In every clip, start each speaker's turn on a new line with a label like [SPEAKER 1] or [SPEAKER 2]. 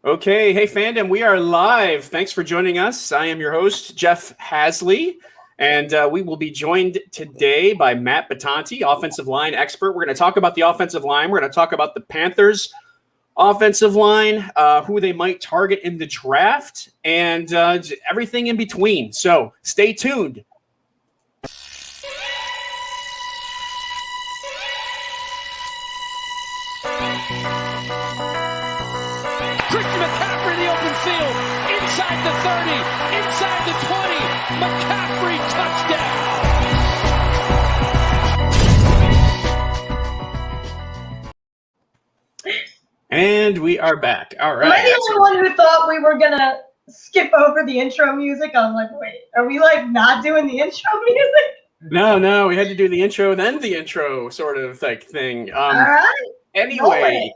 [SPEAKER 1] Okay, hey Fandom, we are live. Thanks for joining us. I am your host, Jeff Hasley, and we will be joined today by Mitt Bitonti, offensive line expert. We're going to talk about the offensive line. We're going to talk about the Panthers' offensive line, who they might target in the draft, and everything in between. So stay tuned.
[SPEAKER 2] Inside the 30, inside the 20, McCaffrey touchdown.
[SPEAKER 1] And we are back. All right.
[SPEAKER 3] Am I the only one who thought we were going to skip over the intro music? I'm like, wait, are we not doing the intro music?
[SPEAKER 1] No, we had to do the intro, then the intro sort of thing.
[SPEAKER 3] All right.
[SPEAKER 1] Anyway,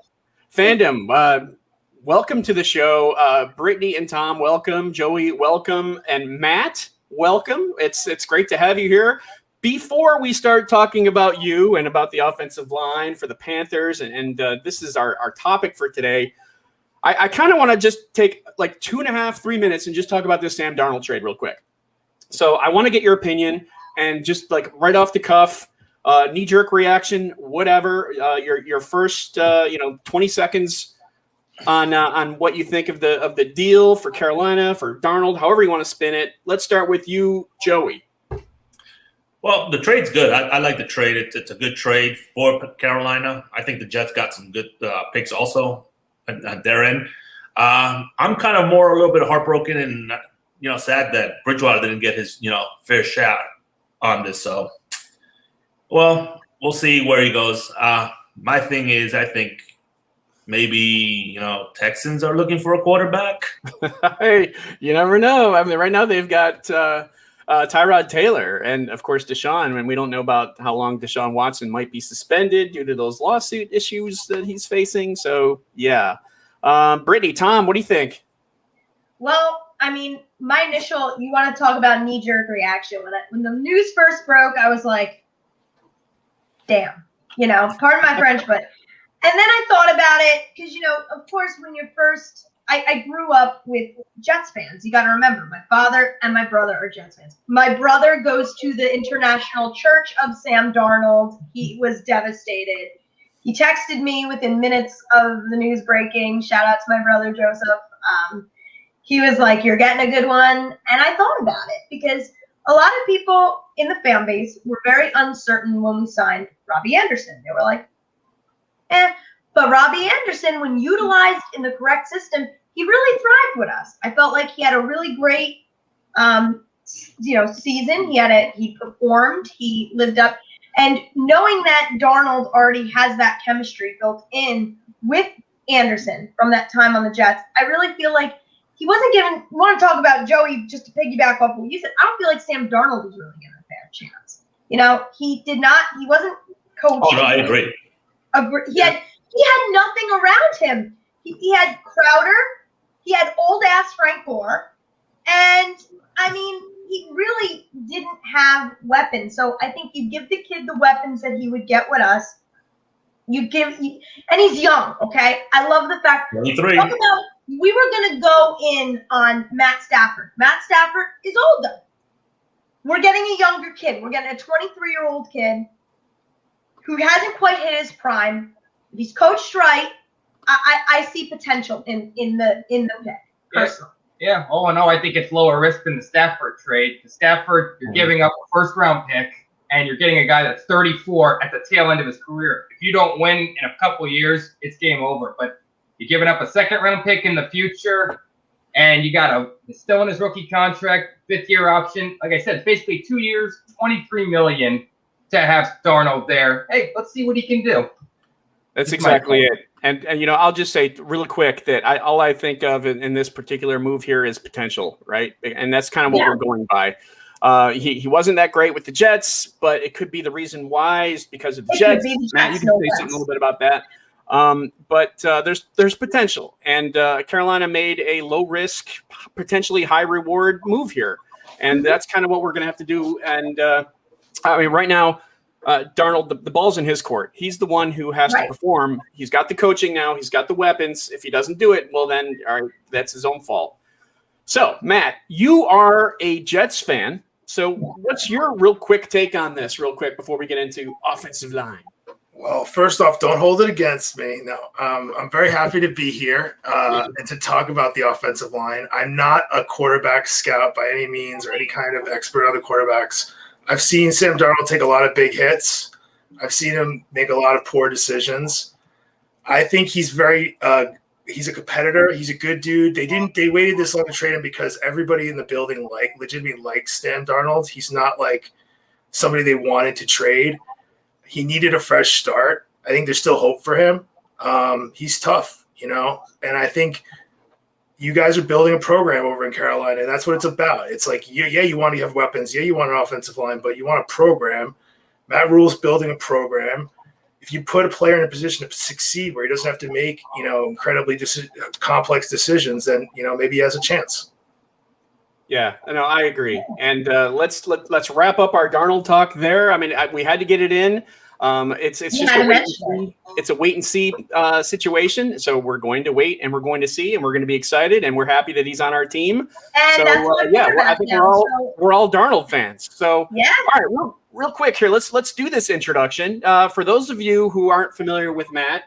[SPEAKER 1] Fandom, welcome to the show. Brittany and Tom, welcome. Joey, welcome. And Matt, welcome. It's great to have you here. Before we start talking about you and about the offensive line for the Panthers, and this is our topic for today, I kind of want to just take 2.5, 3 minutes and just talk about this Sam Darnold trade real quick. So I want to get your opinion and just right off the cuff, knee-jerk reaction, whatever, your first 20 seconds on what you think of the deal for Carolina, for Darnold, however you want to spin it. Let's start with you, Joey.
[SPEAKER 4] Well, the trade's good. I like the trade. It's a good trade for Carolina. I think the Jets got some good picks also at their end. I'm kind of a little bit heartbroken and sad that Bridgewater didn't get his fair shot on this. So, well, we'll see where he goes. My thing is, I think maybe, Texans are looking for a quarterback.
[SPEAKER 1] Hey, you never know. I mean, right now they've got Tyrod Taylor and, of course, Deshaun. And we don't know about how long Deshaun Watson might be suspended due to those lawsuit issues that he's facing. So, yeah. Brittany, Tom, what do you think?
[SPEAKER 3] Well, I mean, my initial, you want to talk about knee-jerk reaction. When the news first broke, I was like, damn, pardon my French, but. And then I thought about it because, of course, when you're first, I grew up with Jets fans. You got to remember, my father and my brother are Jets fans. My brother goes to the International Church of Sam Darnold. He was devastated. He texted me within minutes of the news breaking. Shout out to my brother, Joseph. He was like, you're getting a good one. And I thought about it because a lot of people in the fan base were very uncertain when we signed Robbie Anderson. They were like, but Robbie Anderson, when utilized in the correct system, he really thrived with us. I felt like he had a really great, season. He performed, he lived up, and knowing that Darnold already has that chemistry built in with Anderson from that time on the Jets, I really feel like he wasn't given. You want to talk about Joey? Just to piggyback off what you said, I don't feel like Sam Darnold was really given a fair chance. He did not. He wasn't coached.
[SPEAKER 4] Oh no, I agree.
[SPEAKER 3] He had nothing around him. He had Crowder, he had old ass Frank Gore, and I mean he really didn't have weapons. So I think you give the kid the weapons that he would get with us. And he's young. Okay, I love the fact.
[SPEAKER 4] 23.
[SPEAKER 3] We were gonna go in on Matt Stafford. Matt Stafford is older. We're getting a younger kid. We're getting a 23-year-old kid who hasn't quite hit his prime. If he's coached right, I see potential in the pick, personally.
[SPEAKER 5] Yeah. Oh, no, I think it's lower risk than the Stafford trade. The Stafford, you're giving up a first-round pick, and you're getting a guy that's 34 at the tail end of his career. If you don't win in a couple of years, it's game over. But you're giving up a second-round pick in the future, and you got still in his rookie contract, fifth-year option. Like I said, it's basically 2 years, $23 million to have Darnold there. Hey, let's see what he can do.
[SPEAKER 1] That's exactly it. And I'll just say really quick that all I think of in this particular move here is potential, right? And that's kind of what we're going by. He wasn't that great with the Jets, but it could be the reason why is because of the Jets. Matt, you can say something a little bit about that. But there's potential, and Carolina made a low risk, potentially high reward move here, and that's kind of what we're going to have to do. And I mean, right now, Darnold, the ball's in his court. He's the one who has to perform. He's got the coaching now. He's got the weapons. If he doesn't do it, well, then that's his own fault. So, Matt, you are a Jets fan. So what's your real quick take on this real quick before we get into offensive line?
[SPEAKER 6] Well, first off, don't hold it against me. No, I'm very happy to be here and to talk about the offensive line. I'm not a quarterback scout by any means or any kind of expert on the quarterbacks. I've seen Sam Darnold take a lot of big hits. I've seen him make a lot of poor decisions. I think he's he's a competitor. He's a good dude. They waited this long to trade him because everybody in the building legitimately likes Sam Darnold. He's not like somebody they wanted to trade. He needed a fresh start. I think there's still hope for him. He's tough, and I think you guys are building a program over in Carolina, and that's what it's about. It's like, yeah, you want to have weapons. Yeah, you want an offensive line, but you want a program. Matt Rule's building a program. If you put a player in a position to succeed where he doesn't have to make, incredibly complex decisions, then, maybe he has a chance.
[SPEAKER 1] Yeah, no, I agree. And let's wrap up our Darnold talk there. I mean, we had to get it in. It's just a wait and see situation. So we're going to wait and we're going to see and we're going to be excited and we're happy that he's on our team.
[SPEAKER 3] And
[SPEAKER 1] I think we're all Darnold fans. So
[SPEAKER 3] yeah.
[SPEAKER 1] All right, real quick here. Let's do this introduction. For those of you who aren't familiar with Matt,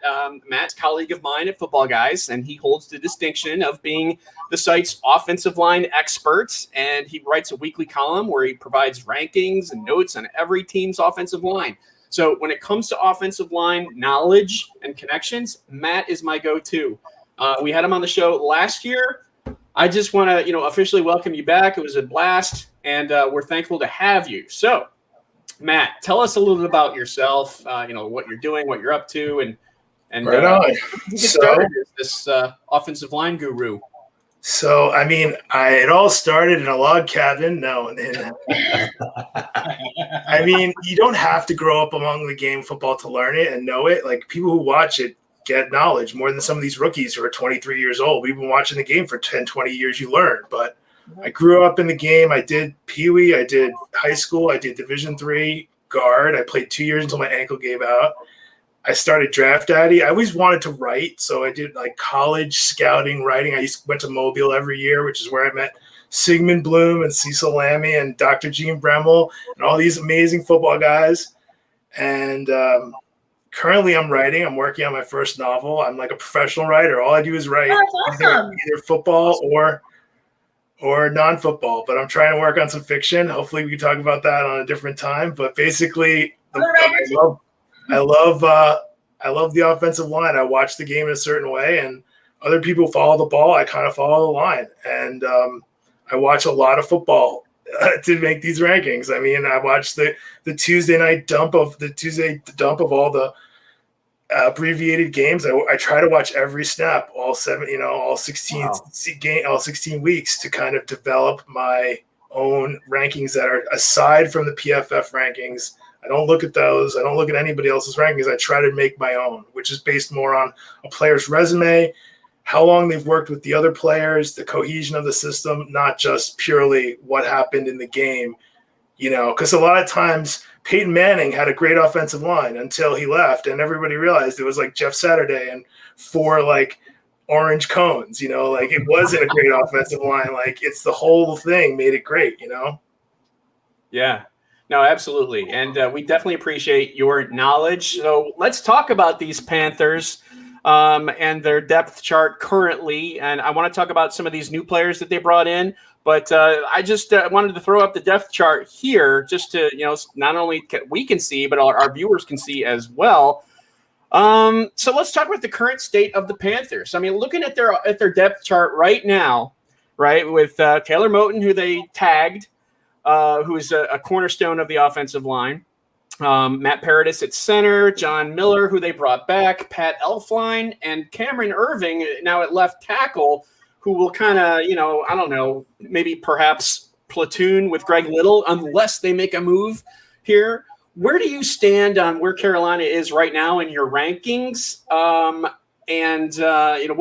[SPEAKER 1] Matt's a colleague of mine at Football Guys, and he holds the distinction of being the site's offensive line expert. And he writes a weekly column where he provides rankings and notes on every team's offensive line. So when it comes to offensive line knowledge and connections, Matt is my go-to. We had him on the show last year. I just want to, officially welcome you back. It was a blast, and we're thankful to have you. So, Matt, tell us a little bit about yourself. What you're doing, what you're up to, and
[SPEAKER 6] right on.
[SPEAKER 1] Get started as this offensive line guru.
[SPEAKER 6] So, I mean, it all started in a log cabin. No, I mean, you don't have to grow up among the game of football to learn it and know it. Like, people who watch it get knowledge more than some of these rookies who are 23 years old. We've been watching the game for 10, 20 years. You learn. But I grew up in the game. I did Pee Wee. I did high school. I did Division III guard. I played 2 years until my ankle gave out. I started Draft Daddy. I always wanted to write, so I did like college scouting writing. Went to Mobile every year, which is where I met Sigmund Bloom and Cecil Lammy and Dr. Gene Bremmel and all these amazing football guys. And currently I'm writing. I'm working on my first novel. I'm like a professional writer. All I do is write.
[SPEAKER 3] Oh, that's awesome.
[SPEAKER 6] either football or non-football. But I'm trying to work on some fiction. Hopefully we can talk about that on a different time. But basically, I love the offensive line. I watch the game in a certain way, and other people follow the ball. I kind of follow the line, and I watch a lot of football to make these rankings. I mean, I watched the Tuesday dump of all the abbreviated games. I try to watch every snap, all 16 all 16 weeks to kind of develop my own rankings that are aside from the PFF rankings. I don't look at those. I don't look at anybody else's rankings. I try to make my own, which is based more on a player's resume, how long they've worked with the other players, the cohesion of the system, not just purely what happened in the game, because a lot of times Peyton Manning had a great offensive line until he left, and everybody realized it was like Jeff Saturday and 4 like orange cones, like it wasn't a great offensive line. Like it's the whole thing made it great,
[SPEAKER 1] Yeah. No, absolutely. And we definitely appreciate your knowledge. So let's talk about these Panthers and their depth chart currently. And I want to talk about some of these new players that they brought in. But I just wanted to throw up the depth chart here just to, not only we can see, but our viewers can see as well. So let's talk about the current state of the Panthers. I mean, looking at their depth chart right now, right, with Taylor Moton, who they tagged, who is a cornerstone of the offensive line. Matt Paradis at center, John Miller, who they brought back, Pat Elflein, and Cameron Irving now at left tackle, who will kind of, I don't know, maybe perhaps platoon with Greg Little unless they make a move here. Where do you stand on where Carolina is right now in your rankings? What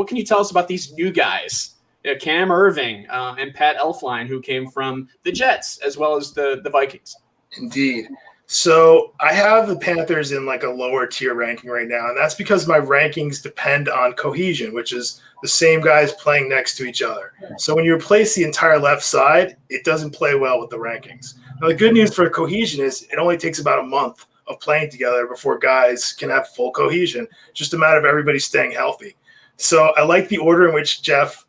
[SPEAKER 1] can you tell us about these new guys? Cam Irving and Pat Elflein, who came from the Jets as well as the Vikings.
[SPEAKER 6] Indeed. So I have the Panthers in like a lower tier ranking right now, and that's because my rankings depend on cohesion, which is the same guys playing next to each other. So when you replace the entire left side, it doesn't play well with the rankings. Now the good news for cohesion is it only takes about a month of playing together before guys can have full cohesion. Just a matter of everybody staying healthy. So I like the order in which Jeff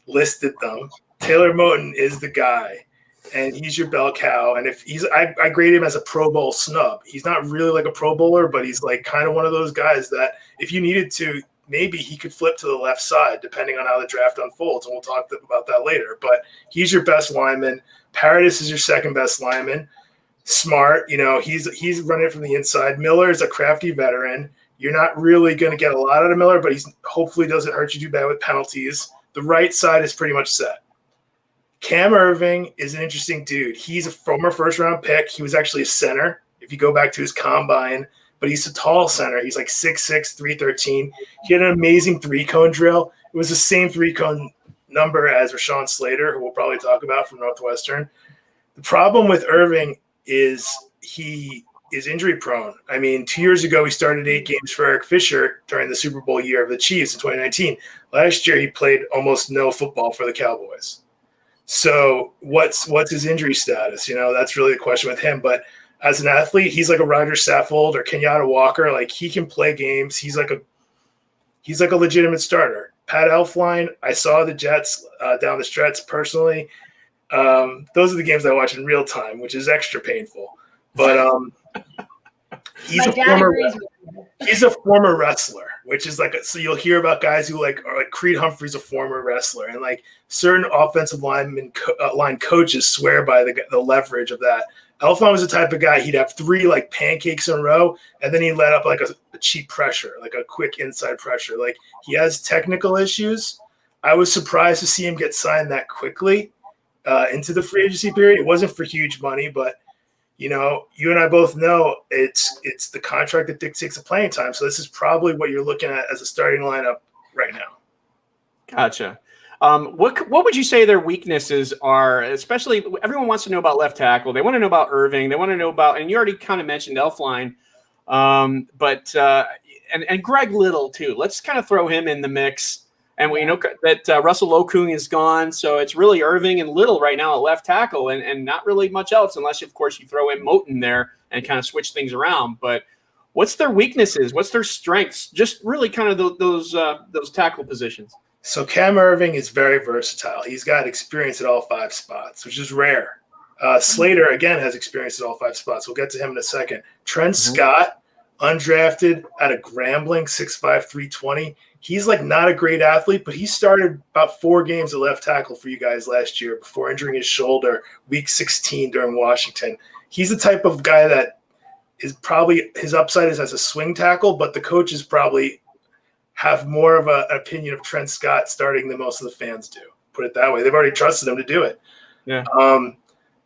[SPEAKER 6] listed them. Taylor Moton is the guy. And he's your bell cow. And if I grade him as a Pro Bowl snub. He's not really like a Pro Bowler, but he's like kind of one of those guys that if you needed to, maybe he could flip to the left side depending on how the draft unfolds. And we'll talk about that later. But he's your best lineman. Paradis is your second best lineman. Smart, he's running it from the inside. Miller is a crafty veteran. You're not really going to get a lot out of Miller, but he's hopefully doesn't hurt you too bad with penalties. The right side is pretty much set. Cam Irving is an interesting dude. He's a former first-round pick. He was actually a center if you go back to his combine, but he's a tall center. He's like 6'6", 313. He had an amazing three-cone drill. It was the same three-cone number as Rashawn Slater, who we'll probably talk about from Northwestern. The problem with Irving is he is injury-prone. I mean, 2 years ago, he started 8 games for Eric Fisher during the Super Bowl year of the Chiefs in 2019. Last year, he played almost no football for the Cowboys. So what's his injury status? That's really the question with him. But as an athlete, he's like a Ryder Saffold or Kenyatta Walker. Like he can play games. He's like a legitimate starter. Pat Elflein, I saw the Jets down the stretch personally. Those are the games I watch in real time, which is extra painful. But he's a former wrestler, which is so you'll hear about guys who are like Creed Humphrey's a former wrestler, and like certain offensive line coaches swear by the leverage of that. Elflein was the type of guy, he'd have 3 like pancakes in a row, and then he'd let up like a cheap pressure, like a quick inside pressure. Like he has technical issues. I was surprised to see him get signed that quickly into the free agency period. It wasn't for huge money, but you and I both know it's the contract that dictates the playing time. So this is probably what you're looking at as a starting lineup right now.
[SPEAKER 1] Gotcha. What would you say their weaknesses are? Especially, everyone wants to know about left tackle. They want to know about Irving. They want to know about, and you already kind of mentioned Elflein, but Greg Little too. Let's kind of throw him in the mix. And we know that Russell Okung is gone, so it's really Irving and Little right now at left tackle, and not really much else, unless, of course, you throw in Moton there and kind of switch things around. But what's their weaknesses? What's their strengths? Just really kind of those tackle positions.
[SPEAKER 6] So Cam Irving is very versatile. He's got experience at all 5 spots, which is rare. Slater, again, has experience at all 5 spots. We'll get to him in a second. Trent Scott, undrafted out of Grambling, 6'5", 320. He's like not a great athlete, but he started about 4 games at left tackle for you guys last year before injuring his shoulder week 16 during Washington. He's the type of guy that is probably his upside is as a swing tackle, but the coaches probably have more of an opinion of Trent Scott starting than most of the fans do. Put it that way. They've already trusted him to do it.
[SPEAKER 1] Yeah.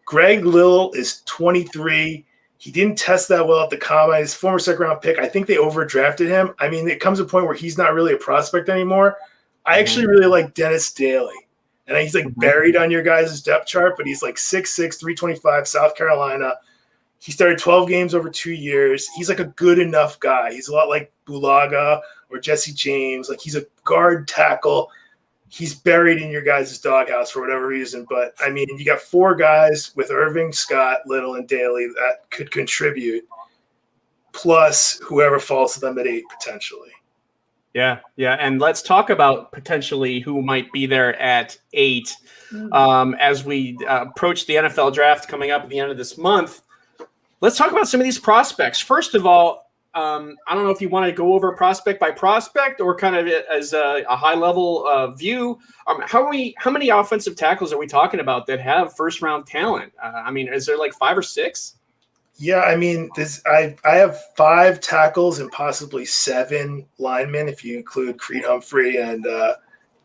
[SPEAKER 6] Greg Little is 23. He didn't test that well at the combine. His former second-round pick, I think they overdrafted him. I mean, it comes to a point where he's not really a prospect anymore. I actually really like Dennis Daly. And he's like buried on your guys' depth chart, but he's like 6'6", 325, South Carolina. He started 12 games over 2 years. He's like a good enough guy. He's a lot like Bulaga or Jesse James. Like he's a guard tackle. He's buried in your guys' doghouse for whatever reason. But, I mean, you got 4 guys with Irving, Scott, Little, and Daly that could contribute, plus whoever falls to them at 8 potentially.
[SPEAKER 1] Yeah. And let's talk about potentially who might be there at 8 as we approach the NFL draft coming up at the end of this month. Let's talk about some of these prospects. First of all, I don't know if you want to go over prospect by prospect or kind of as a high-level view. How many offensive tackles are we talking about that have first-round talent? I mean, is there like 5 or 6?
[SPEAKER 6] Yeah, I mean, I have 5 tackles and possibly 7 linemen if you include Creed Humphrey and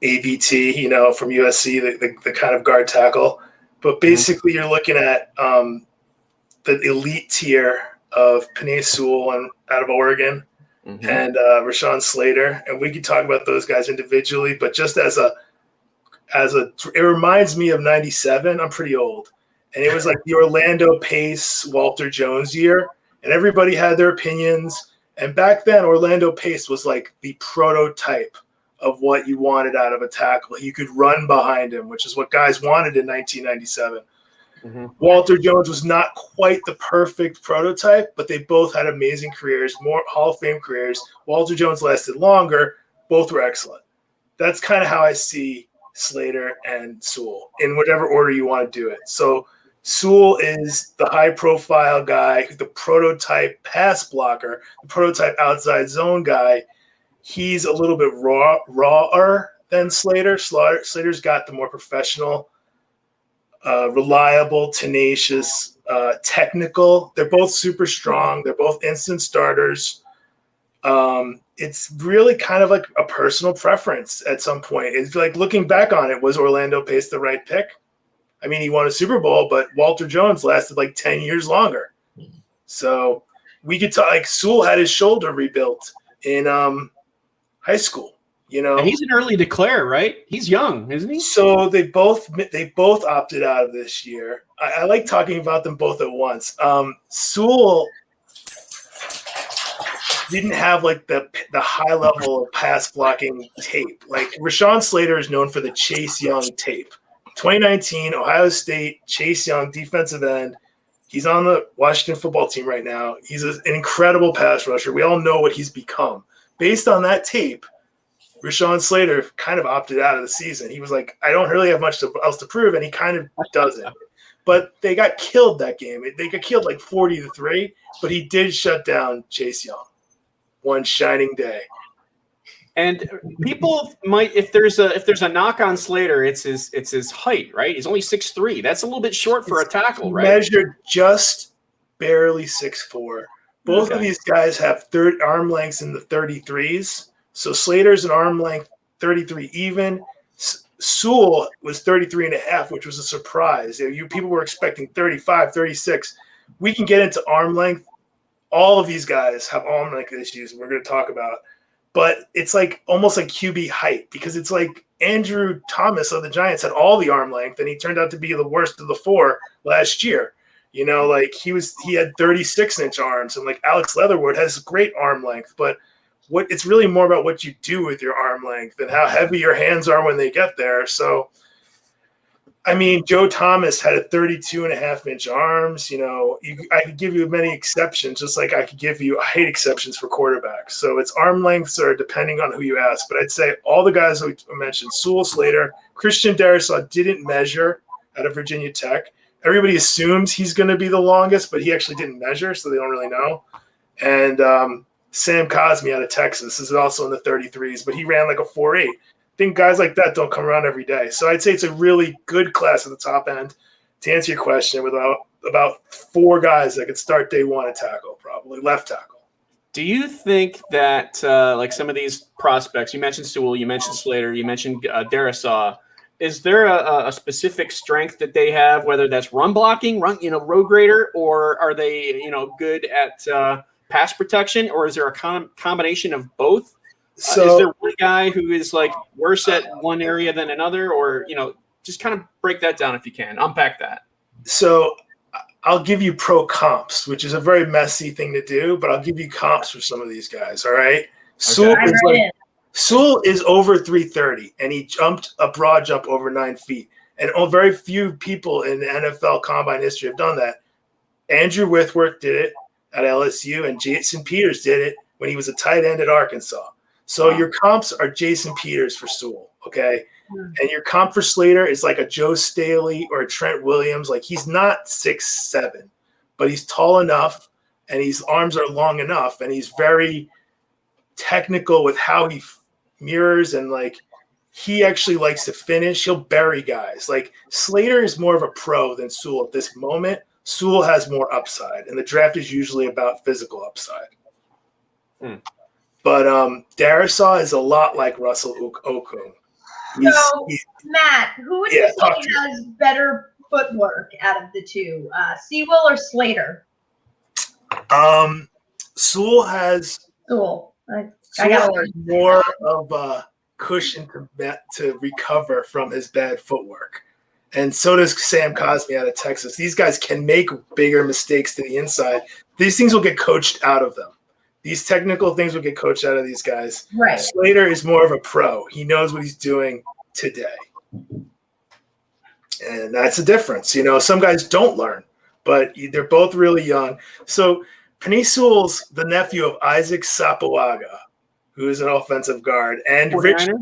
[SPEAKER 6] AVT, from USC, the kind of guard tackle. But basically, you're looking at the elite tier of Penei Sewell out of Oregon and Rashawn Slater, and we could talk about those guys individually. But just as a, it reminds me of '97. I'm pretty old, And it was like the Orlando Pace, Walter Jones year, and everybody had their opinions. And back then, Orlando Pace was like the prototype of what you wanted out of a tackle. You could run behind him, which is what guys wanted in 1997. Mm-hmm. Walter Jones was not quite the perfect prototype, but they both had amazing careers, more Hall of Fame careers. Walter Jones lasted longer. Both were excellent. That's kind of how I see Slater and Sewell in whatever order you want to do it. So Sewell is the high-profile guy, the prototype pass blocker, the prototype outside zone guy. He's a little bit rawer than Slater. Slater's got the more professional, reliable, tenacious, technical. They're both super strong. They're both instant starters. It's really kind of like a personal preference at some point. It's like looking back on it, was Orlando Pace the right pick? I mean, he won a Super Bowl, but Walter Jones lasted like 10 years longer. So we could talk, like Sewell had his shoulder rebuilt in high school. You know,
[SPEAKER 1] and he's an early declare, right? He's young, isn't he?
[SPEAKER 6] So they both opted out of this year. I like talking about them both at once. Sewell didn't have like the high level of pass blocking tape. Like Rashawn Slater is known for the Chase Young tape. 2019 Ohio State, Chase Young, defensive end. He's on the Washington football team right now. He's an incredible pass rusher. We all know what he's become. Based on that tape, Rashawn Slater kind of opted out of the season. He was like, I don't really have much else to prove, and he kind of doesn't. But they got killed that game. They got killed like 40-3, but he did shut down Chase Young one shining day.
[SPEAKER 1] And people might, if there's a knock on Slater, it's his height, right? He's only 6'3". That's a little bit short for a tackle, right?
[SPEAKER 6] Measured just barely 6'4". Both of these guys have arm lengths in the 33s. So Slater's an arm length 33 even. Sewell was 33 and a half, which was a surprise. People were expecting 35, 36. We can get into arm length. All of these guys have arm length issues we're going to talk about. But it's like almost like QB height, because it's like Andrew Thomas of the Giants had all the arm length, and he turned out to be the worst of the four last year. You know, like he had 36-inch arms, and like Alex Leatherwood has great arm length, but it's really more about what you do with your arm length and how heavy your hands are when they get there. So, I mean, Joe Thomas had a 32.5-inch arms. You know, I could give you many exceptions, just like I hate exceptions for quarterbacks. So its arm lengths are depending on who you ask. But I'd say all the guys that we mentioned, Sewell, Slater, Christian Darrisaw didn't measure out of Virginia Tech. Everybody assumes he's going to be the longest, but he actually didn't measure, so they don't really know. And Sam Cosmi out of Texas is also in the 33s, but he ran like a 4.8. I think guys like that don't come around every day. So I'd say it's a really good class at the top end. To answer your question, with about 4 guys that could start day one at tackle, probably left tackle.
[SPEAKER 1] Do you think that like some of these prospects, you mentioned Sewell, you mentioned Slater, you mentioned Darrisaw, is there a specific strength that they have, whether that's run blocking, road grader, or are they good at pass protection, or is there a combination of both? So is there one guy who is like worse at one area than another, or just kind of break that down if you can, unpack that.
[SPEAKER 6] So I'll give you pro comps, which is a very messy thing to do, but I'll give you comps for some of these guys. All right. Okay. Sewell is over 330, and he jumped a broad jump over 9 feet. And very few people in the NFL combine history have done that. Andrew Whitworth did it at LSU, and Jason Peters did it when he was a tight end at Arkansas. So your comps are Jason Peters for Sewell, okay? And your comp for Slater is like a Joe Staley or a Trent Williams. Like, he's not 6'7", but he's tall enough, and his arms are long enough, and he's very technical with how he mirrors, and like he actually likes to finish. He'll bury guys. Like, Slater is more of a pro than Sewell at this moment. Sewell has more upside, and the draft is usually about physical upside. But Darrisaw is a lot like Russell Okung.
[SPEAKER 3] Matt, who would you say has better footwork out of the two, Sewell or Slater?
[SPEAKER 6] Sewell has more of a cushion to recover from his bad footwork. And so does Sam Cosmi out of Texas. These guys can make bigger mistakes to the inside. These things will get coached out of them. These technical things will get coached out of these guys.
[SPEAKER 3] Right.
[SPEAKER 6] Slater is more of a pro. He knows what he's doing today. And that's the difference. Some guys don't learn, but they're both really young. So Penei Sewell's the nephew of Isaac Sapoaga, who is an offensive guard, and Rich –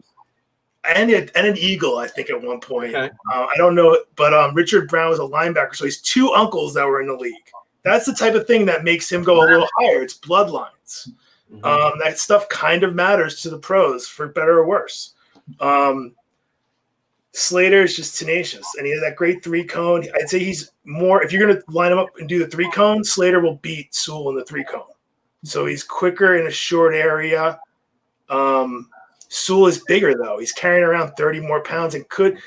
[SPEAKER 6] and an Eagle, I think, at one point.
[SPEAKER 1] Okay.
[SPEAKER 6] I don't know, but Richard Brown was a linebacker, so he's two uncles that were in the league. That's the type of thing that makes him go a little higher. It's bloodlines.
[SPEAKER 1] Mm-hmm.
[SPEAKER 6] That stuff kind of matters to the pros, for better or worse. Slater is just tenacious, and he has that great 3-cone. I'd say he's more – if you're going to line him up and do the 3-cone, Slater will beat Sewell in the 3-cone. So he's quicker in a short area. Sewell is bigger, though. He's carrying around 30 more pounds and could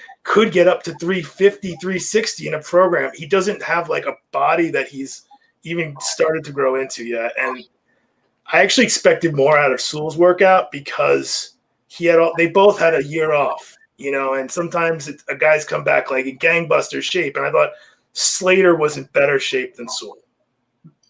[SPEAKER 6] get up to 350, 360 in a program. He doesn't have like a body that he's even started to grow into yet. And I actually expected more out of Sewell's workout because they both had a year off, and sometimes a guy's come back like in gangbuster shape. And I thought Slater was in better shape than Sewell.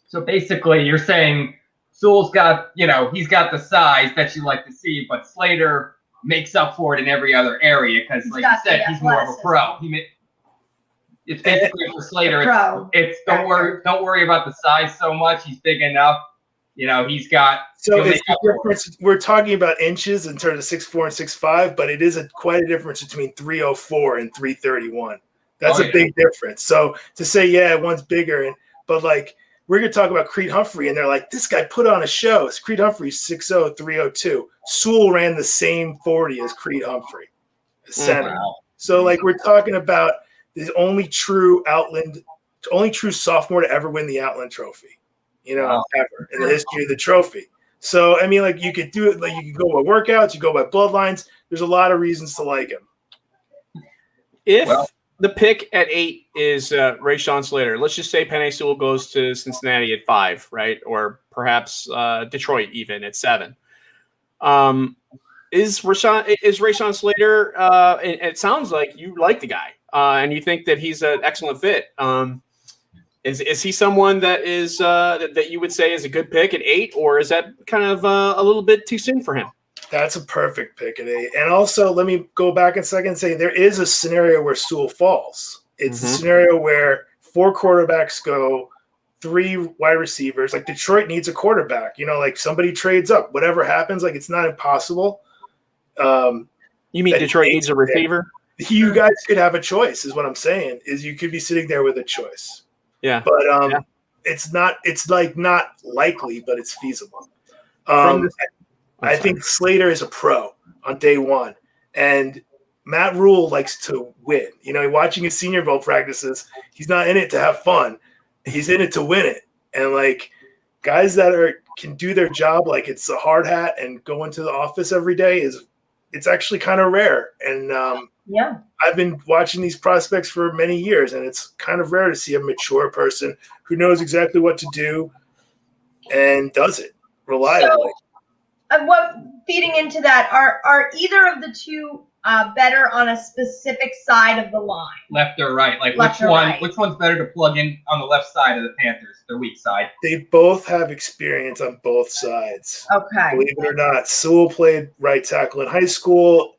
[SPEAKER 5] So basically you're saying Sewell's got, he's got the size that you like to see, but Slater makes up for it in every other area because, like you said, he's more of a pro. It's basically for Slater. It's don't worry about the size so much. He's big enough. He's got.
[SPEAKER 6] So it's the difference. We're talking about inches in terms of 6'4" and 6'5", but it is quite a difference between 304 and 331. That's a big difference. So to say, one's bigger, but like. We're going to talk about Creed Humphrey, and they're like, this guy put on a show. Creed Humphrey's 6'0", 302. Sewell ran the same 40 as Creed Humphrey, center. Wow. So, like, we're talking about the only true sophomore to ever win the Outland Trophy, ever in the history of the trophy. So, I mean, like, you could do it. Like, you could go by workouts, you go by bloodlines. There's a lot of reasons to like him.
[SPEAKER 1] The pick at 8 is Rashawn Slater. Let's just say Penei Sewell goes to Cincinnati at 5, right? Or perhaps Detroit even at 7. Is Rashawn Slater? It sounds like you like the guy and you think that he's an excellent fit. Is he someone that is that you would say is a good pick at 8, or is that kind of a little bit too soon for him?
[SPEAKER 6] That's a perfect pick at 8. And also, let me go back a second and say there is a scenario where Sewell falls. It's a scenario where 4 quarterbacks go, 3 wide receivers. Like Detroit needs a quarterback. Like somebody trades up. Whatever happens, like it's not impossible. You
[SPEAKER 1] mean Detroit needs a receiver?
[SPEAKER 6] You guys could have a choice, is what I'm saying. Is you could be sitting there with a choice.
[SPEAKER 1] Yeah.
[SPEAKER 6] But it's not likely, but it's feasible. I think Slater is a pro on day one, and Matt Rule likes to win. Watching his Senior Bowl practices, he's not in it to have fun. He's in it to win it. And like guys that can do their job like it's a hard hat and go into the office every day it's actually kind of rare. And I've been watching these prospects for many years, and it's kind of rare to see a mature person who knows exactly what to do and does it reliably.
[SPEAKER 3] What feeding into that are either of the two better on a specific side of the line,
[SPEAKER 5] left or right? Like which one's better to plug in on the left side of the Panthers, their weak side?
[SPEAKER 6] They both have experience on both sides.
[SPEAKER 3] Okay,
[SPEAKER 6] believe it or not, Sewell played right tackle in high school.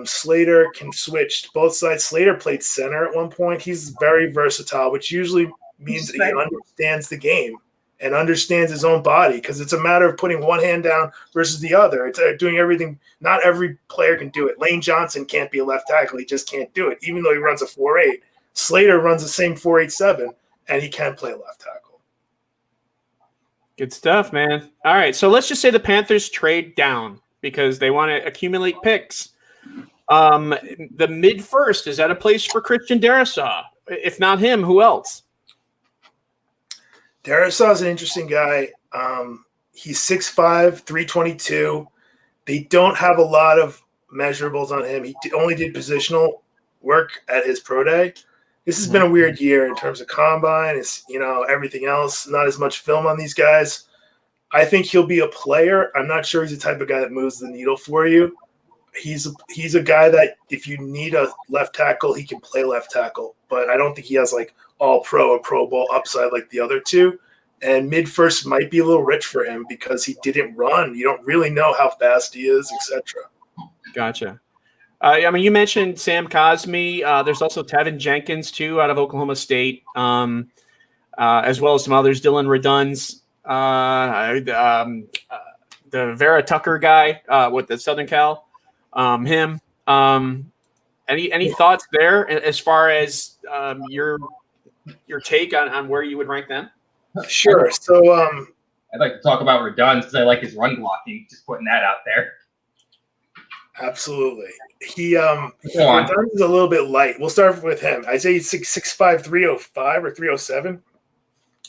[SPEAKER 6] Slater can switch to both sides. Slater played center at one point. He's very versatile, which usually means that he understands the game and understands his own body, because it's a matter of putting one hand down versus the other. It's doing everything. Not every player can do it. Lane Johnson can't be a left tackle. He just can't do it, even though he runs a 4.8. Slater runs the same 4.87, and he can play left tackle.
[SPEAKER 1] Good stuff, man. All right, so let's just say the Panthers trade down because they want to accumulate picks. The mid-first, is that a place for Christian Darrisaw? If not him, who else?
[SPEAKER 6] Darrisaw is an interesting guy. He's 6'5", 322. They don't have a lot of measurables on him. He only did positional work at his pro day. This has been a weird year in terms of combine. It's, everything else, not as much film on these guys. I think he'll be a player. I'm not sure he's the type of guy that moves the needle for you. he's a guy that if you need a left tackle, he can play left tackle. But I don't think he has like all pro or Pro Bowl upside like the other two. And mid first might be a little rich for him because he didn't run. You don't really know how fast he is, etc.
[SPEAKER 1] Gotcha. I mean, you mentioned Sam Cosmi. There's also Tevin Jenkins too, out of Oklahoma State, as well as some others. Dylan Redun's, the Vera Tucker guy with the Southern Cal. Him. Any thoughts there as far as your take on where you would rank them?
[SPEAKER 6] Sure. So
[SPEAKER 5] I'd like to talk about Redun's because I like his run blocking. Just putting that out there.
[SPEAKER 6] Absolutely. He is a little bit light. We'll start with him. I say he's 6'5", 305 or 307.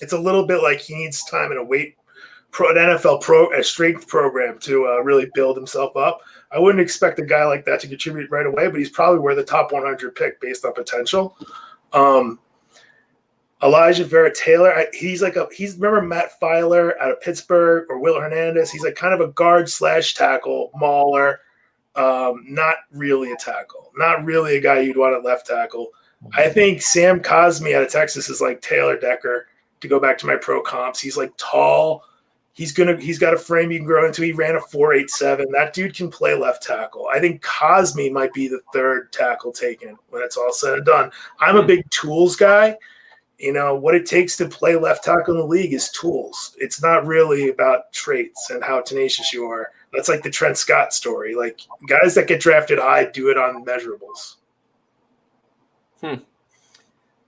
[SPEAKER 6] It's a little bit like he needs time in an NFL strength program to really build himself up. I wouldn't expect a guy like that to contribute right away, but he's probably worth the top 100 pick based on potential. Elijah Vera Taylor, he's remember Matt Filer out of Pittsburgh or Will Hernandez? He's like kind of a guard / tackle, mauler, not really a tackle, not really a guy you'd want at left tackle. I think Sam Cosmi out of Texas is like Taylor Decker, to go back to my pro comps. He's like tall. He's got a frame you can grow into. He ran a 4.87. That dude can play left tackle. I think Cosmi might be the third tackle taken when it's all said and done. I'm a big tools guy. You know, what it takes to play left tackle in the league is tools. It's not really about traits and how tenacious you are. That's like the Trent Scott story. Like, guys that get drafted high do it on measurables.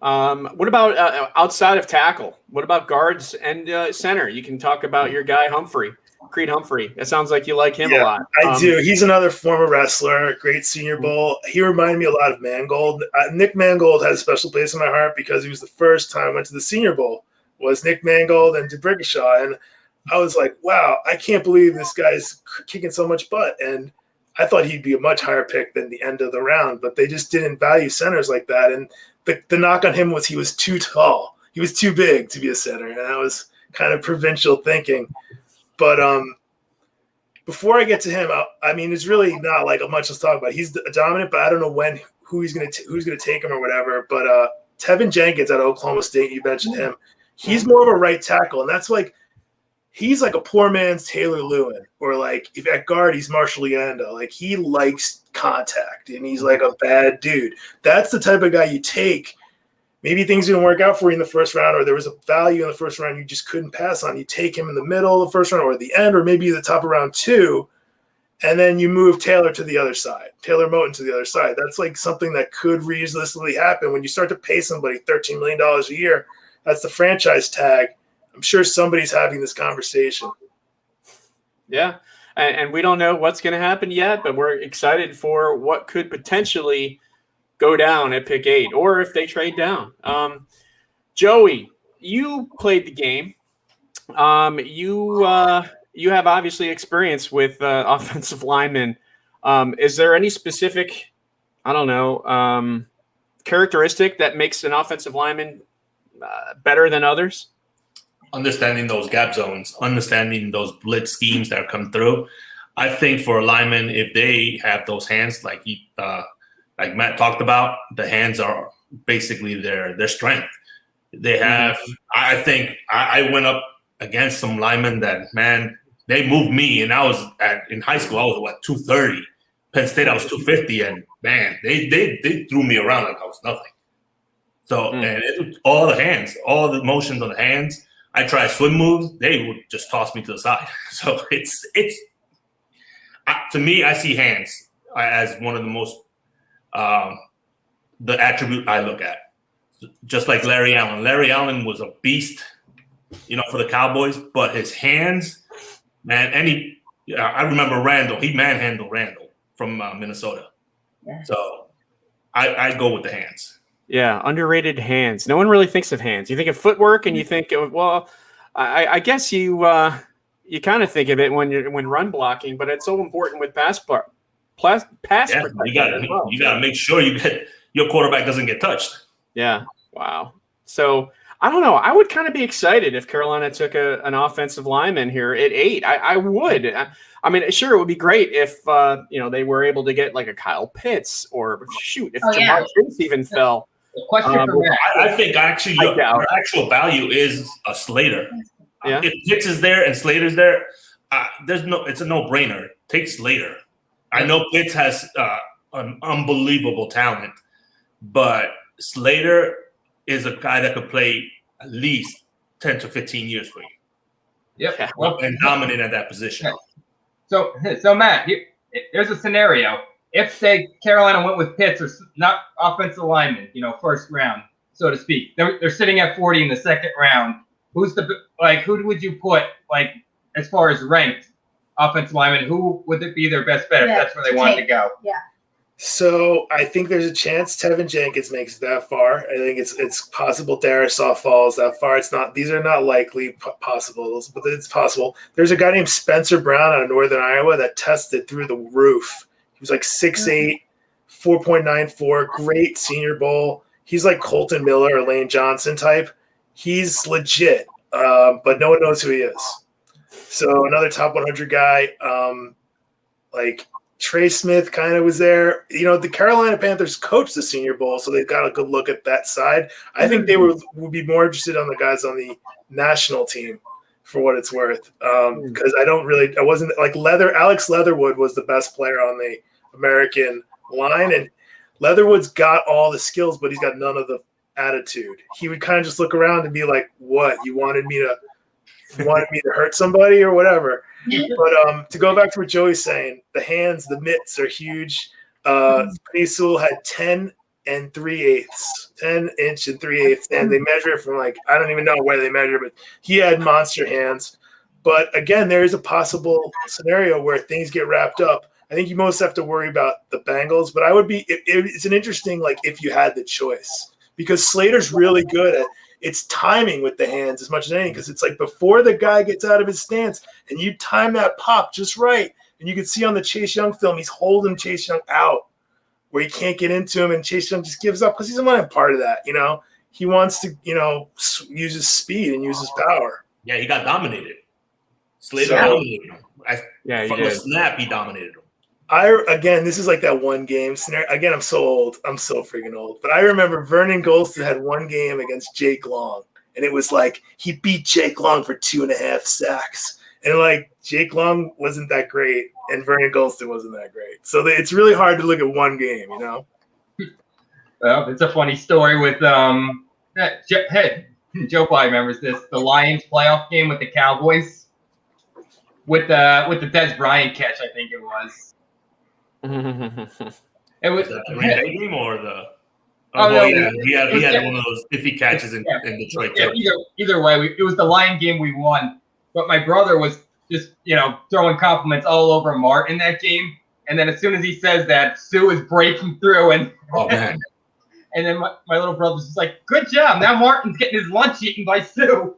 [SPEAKER 1] What about outside of tackle? What about guards and center? You can talk about your guy Creed Humphrey. It sounds like you like him a lot.
[SPEAKER 6] I do. He's another former wrestler, great Senior Bowl. He reminded me a lot of Mangold. Nick Mangold has a special place in my heart because he was the first time I went to the Senior Bowl. Was Nick Mangold and DeBrickashaw, and I was like, wow, I can't believe this guy's kicking so much butt. And I thought he'd be a much higher pick than the end of the round, but they just didn't value centers like that. And the knock on him was he was too tall. He was too big to be a center, and that was kind of provincial thinking. But before I get to him, I mean, it's really not like much to talk about. He's dominant, but I don't know who's going to take him or whatever. But Tevin Jenkins out of Oklahoma State, you mentioned him. He's more of a right tackle, and that's like he's like a poor man's Taylor Lewin, or like if at guard he's Marshall Yanda. Like he likes contact, and he's like a bad dude. That's the type of guy you take. Maybe things didn't work out for you in the first round, or there was a value in the first round you just couldn't pass on. You take him in the middle of the first round or the end, or maybe the top of round 2, and then you move Taylor to the other side, Taylor Moton to the other side. That's like something that could realistically happen when you start to pay somebody $13 million a year. That's the franchise tag. I'm sure somebody's having this conversation.
[SPEAKER 1] Yeah, and we don't know what's going to happen yet, but we're excited for what could potentially go down at pick 8, or if they trade down. Joey, you played the game. You have obviously experience with offensive linemen. Is there any specific, characteristic that makes an offensive lineman better than others?
[SPEAKER 4] Understanding those gap zones, understanding those blitz schemes that come through. I think for a lineman, if they have those hands, like Matt talked about, the hands are basically their strength. They have. I think I went up against some linemen that, man, they moved me, and I was in high school. I was 230. Penn State, I was 250, and man, they threw me around like I was nothing. So and it was all the hands, all the motions on the hands. I tried swim moves, they would just toss me to the side. So it's to me, I see hands as one of the most the attribute I look at. Just like Larry Allen. Larry Allen was a beast, for the Cowboys, but his hands, man, I remember Randall. He manhandled Randall from Minnesota. Yeah. So I go with the hands.
[SPEAKER 1] Yeah, underrated hands. No one really thinks of hands. You think of footwork, and you think, I guess you kind of think of it when run blocking, but it's so important with pass protection.
[SPEAKER 4] You got to make sure your quarterback doesn't get touched.
[SPEAKER 1] Yeah. Wow. So I don't know. I would kind of be excited if Carolina took an offensive lineman here at 8. I would. I mean, sure, it would be great if they were able to get like a Kyle Pitts or if Jamar Chase even fell.
[SPEAKER 5] Question for Matt.
[SPEAKER 4] I think actually your actual value is a Slater.
[SPEAKER 1] Yeah.
[SPEAKER 4] If Pitts is there and Slater's there, it's a no-brainer. Take Slater. I know Pitts has an unbelievable talent, but Slater is a guy that could play at least 10 to 15 years for you.
[SPEAKER 5] Yep.
[SPEAKER 4] And dominate at that position.
[SPEAKER 5] So Matt, there's a scenario. If, say, Carolina went with Pitts or not offensive lineman, first round, so to speak, they're sitting at 40 in the second round. Who would you put, as far as ranked offensive lineman, who would it be their best bet if that's where they wanted to go?
[SPEAKER 3] Yeah.
[SPEAKER 6] So I think there's a chance Tevin Jenkins makes it that far. I think it's possible Darisaw falls that far. It's not; these are not likely possibles, but it's possible. There's a guy named Spencer Brown out of Northern Iowa that tested through the roof. He was like 6'8", 4.94, great Senior Bowl. He's like Colton Miller or Lane Johnson type. He's legit, but no one knows who he is. So another top 100 guy, like Trey Smith kind of was there. The Carolina Panthers coached the Senior Bowl, so they've got a good look at that side. I think they would be more interested on the guys on the national team for what it's worth. Because I wasn't like Alex Leatherwood was the best player on the American line, and Leatherwood's got all the skills, but he's got none of the attitude. He would kind of just look around and be like, "What? You wanted me to hurt somebody or whatever?" But to go back to what Joey's saying, the hands, the mitts are huge. Penny Sewell had 10 and 3/8, 10 inch and 3/8, and they measure it from I don't even know where they measure, but he had monster hands. But again, there is a possible scenario where things get wrapped up. I think you most have to worry about the Bengals, but it's an interesting if you had the choice, because Slater's really good at it's timing with the hands as much as anything, because it's before the guy gets out of his stance and you time that pop just right. And you can see on the Chase Young film, he's holding Chase Young out where he can't get into him, and Chase Young just gives up because he's not a part of that. He wants to, use his speed and use his power.
[SPEAKER 4] Yeah, he got dominated. Slater dominated him. From
[SPEAKER 1] the
[SPEAKER 4] snap, he dominated him.
[SPEAKER 6] This is like that one game scenario. Again, I'm so old. I'm so freaking old. But I remember Vernon Golston had one game against Jake Long, and it was he beat Jake Long for 2.5 sacks. And Jake Long wasn't that great, and Vernon Golston wasn't that great. So it's really hard to look at one game,
[SPEAKER 5] Well, it's a funny story with Joe probably remembers this. The Lions playoff game with the Cowboys with the Dez Bryant catch, I think it was. It was
[SPEAKER 4] the Green Bay game or the. He had one of those iffy catches in Detroit.
[SPEAKER 5] Yeah, either way, it was the Lion game we won. But my brother was just throwing compliments all over Martin that game, and then as soon as he says that, Sue is breaking through, and
[SPEAKER 4] oh man.
[SPEAKER 5] And then my little brother's just like, "Good job! Now Martin's getting his lunch eaten by Sue."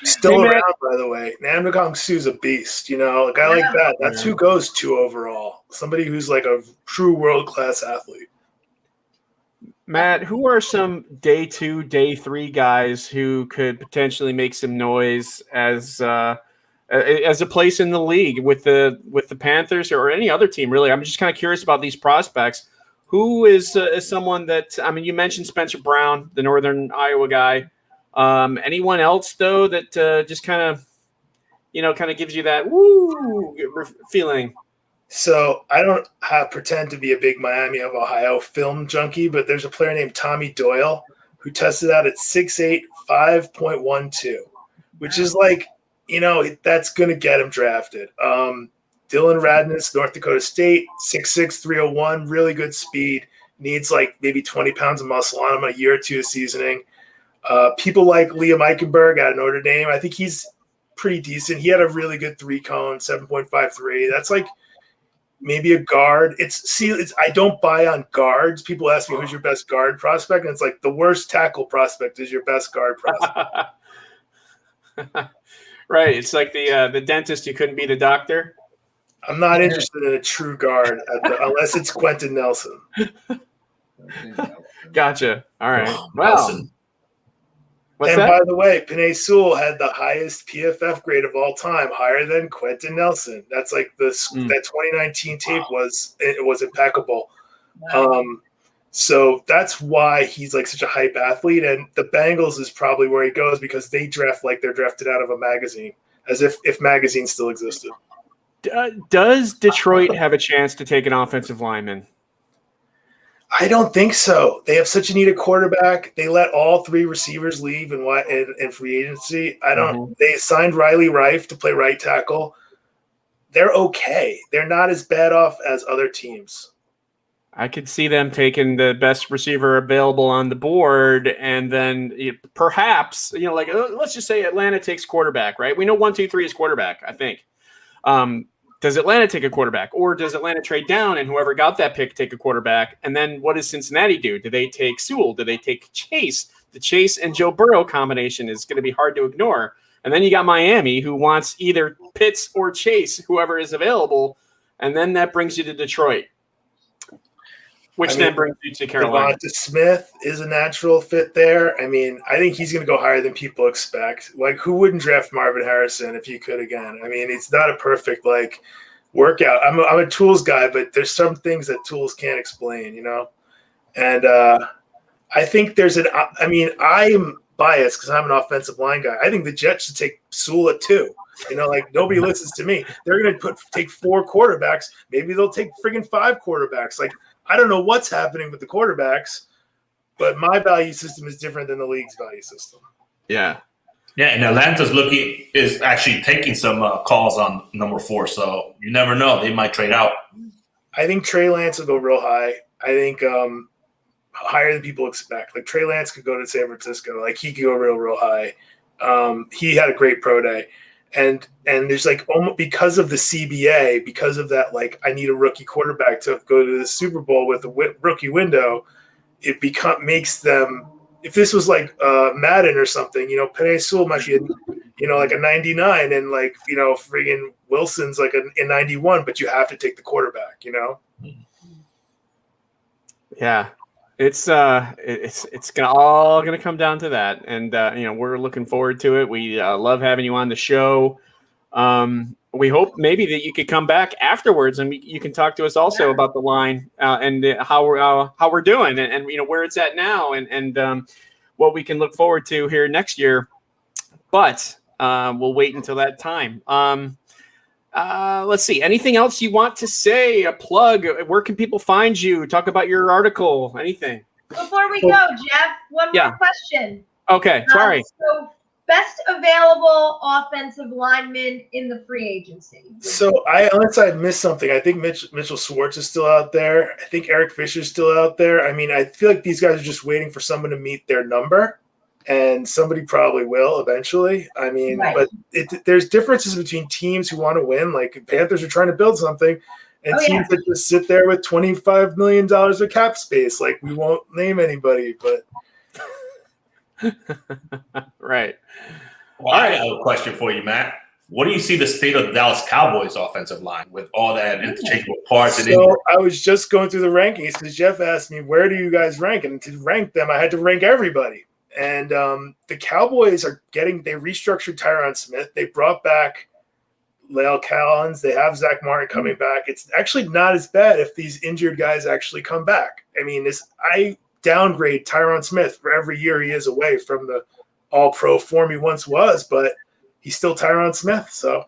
[SPEAKER 6] Still around, by the way. Namdekong Sue's a beast. A guy like that. That's who goes 2 overall. Somebody who's a true world-class athlete.
[SPEAKER 1] Matt, who are some day 2, day 3 guys who could potentially make some noise as a place in the league with the Panthers or any other team? Really, I'm just kind of curious about these prospects. Who is someone that you mentioned Spencer Brown, the Northern Iowa guy. Anyone else though that just kind of gives you that woo feeling?
[SPEAKER 6] So I don't pretend to be a big Miami of Ohio film junkie, but there's a player named Tommy Doyle who tested out at 6'8", 5.12, which is that's going to get him drafted. Dylan Radness, North Dakota State, 6'6", 301, really good speed, needs maybe 20 pounds of muscle on him, a year or 2 of seasoning. People like Liam Eichenberg out of Notre Dame, I think he's pretty decent. He had a really good 3-cone, 7.53. That's maybe a guard. I don't buy on guards. People ask me who's your best guard prospect, and it's the worst tackle prospect is your best guard prospect.
[SPEAKER 1] Right. It's like the dentist who couldn't be the doctor.
[SPEAKER 6] I'm not interested in a true guard unless it's Quentin Nelson.
[SPEAKER 1] Gotcha. All right.
[SPEAKER 4] Oh,
[SPEAKER 1] Well,
[SPEAKER 4] Nelson.
[SPEAKER 1] what's
[SPEAKER 6] And
[SPEAKER 1] that?
[SPEAKER 6] by the way, Penei Sewell had the highest PFF grade of all time, higher than Quentin Nelson. That's like that 2019 tape was impeccable. So that's why he's like such a hype athlete. And the Bengals is probably where he goes because they draft like they're drafted out of a magazine, as if magazines still existed.
[SPEAKER 1] Does Detroit have a chance to take an offensive lineman?
[SPEAKER 6] I don't think so. They have such a need a quarterback. They let all 3 receivers leave in free agency. They signed Riley Rife to play right tackle. They're okay. They're not as bad off as other teams.
[SPEAKER 1] I could see them taking the best receiver available on the board, and then perhaps, like let's just say Atlanta takes quarterback, right? We know 1, 2, 3 is quarterback, I think. Does Atlanta take a quarterback, or does Atlanta trade down and whoever got that pick take a quarterback? And then what does Cincinnati do? Do they take Sewell? Do they take Chase? The Chase and Joe Burrow combination is going to be hard to ignore. And then you got Miami, who wants either Pitts or Chase, whoever is available. And then that brings you to Detroit, which then brings you to Carolina.
[SPEAKER 6] Devonta Smith is a natural fit there. I mean, I think he's going to go higher than people expect. Like, who wouldn't draft Marvin Harrison if you could again? I mean, it's not a perfect workout. I'm a tools guy, but there's some things that tools can't explain, And I think I am biased because I'm an offensive line guy. I think the Jets should take Sewell at 2. Nobody listens to me. They're going to take 4 quarterbacks. Maybe they'll take friggin' 5 quarterbacks. I don't know what's happening with the quarterbacks, but my value system is different than the league's value system.
[SPEAKER 1] Yeah.
[SPEAKER 4] Yeah, and Atlanta's is actually taking some calls on number 4, so you never know. They might trade out.
[SPEAKER 6] I think Trey Lance will go real high. I think higher than people expect. Like, Trey Lance could go to San Francisco. He could go real high. He had a great pro day. And there's almost because of the CBA, because of that, I need a rookie quarterback to go to the Super Bowl with a rookie window. It makes them. If this was Madden or something, Penei Sewell might be a 99, and friggin' Wilson's a 91, but you have to take the quarterback.
[SPEAKER 1] Yeah. It's all gonna come down to that, and we're looking forward to it. We love having you on the show. We hope maybe that you could come back afterwards, and you can talk to us also about the line and how we're doing, and where it's at now, and what we can look forward to here next year. But we'll wait until that time. Let's see. Anything else you want to say? A plug? Where can people find you? Talk about your article. Anything?
[SPEAKER 3] Before we go, Jeff, one more question.
[SPEAKER 1] Okay. Sorry.
[SPEAKER 3] So, best available offensive lineman in the free agency.
[SPEAKER 6] So unless I missed something, I think Mitchell Schwartz is still out there. I think Eric Fisher's still out there. I mean, I feel like these guys are just waiting for someone to meet their number. And somebody probably will eventually. I mean, but there's differences between teams who want to win. Like, Panthers are trying to build something, and teams that just sit there with $25 million of cap space. We won't name anybody, but
[SPEAKER 1] right.
[SPEAKER 4] Well, I have a question for you, Matt. What do you see the state of the Dallas Cowboys offensive line with all that interchangeable parts?
[SPEAKER 6] So I was just going through the rankings because Jeff asked me, where do you guys rank? And to rank them, I had to rank everybody. And the Cowboys they restructured Tyron Smith. They brought back La'el Collins. They have Zach Martin coming back. It's actually not as bad if these injured guys actually come back. I mean, I downgrade Tyron Smith for every year he is away from the all-pro form he once was, but he's still Tyron Smith. So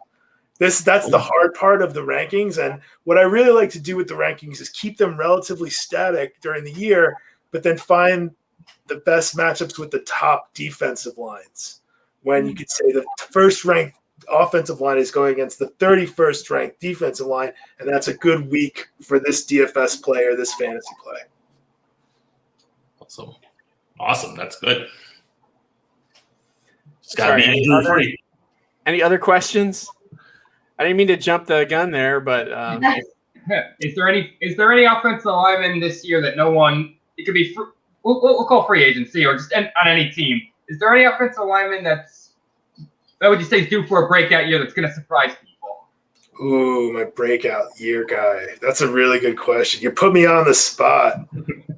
[SPEAKER 6] that's the hard part of the rankings. And what I really like to do with the rankings is keep them relatively static during the year, but then find the best matchups with the top defensive lines. When you could say the first-ranked offensive line is going against the 31st ranked defensive line, and that's a good week for this DFS play or this fantasy play.
[SPEAKER 4] Awesome. That's good.
[SPEAKER 1] Sorry, any other questions? I didn't mean to jump the gun there, but
[SPEAKER 5] is there any offensive lineman this year that no one? It could be. We'll call free agency or just on any team. Is there any offensive lineman that would you say is due for a breakout year that's going to surprise people?
[SPEAKER 6] Ooh, my breakout year guy. That's a really good question. You put me on the spot.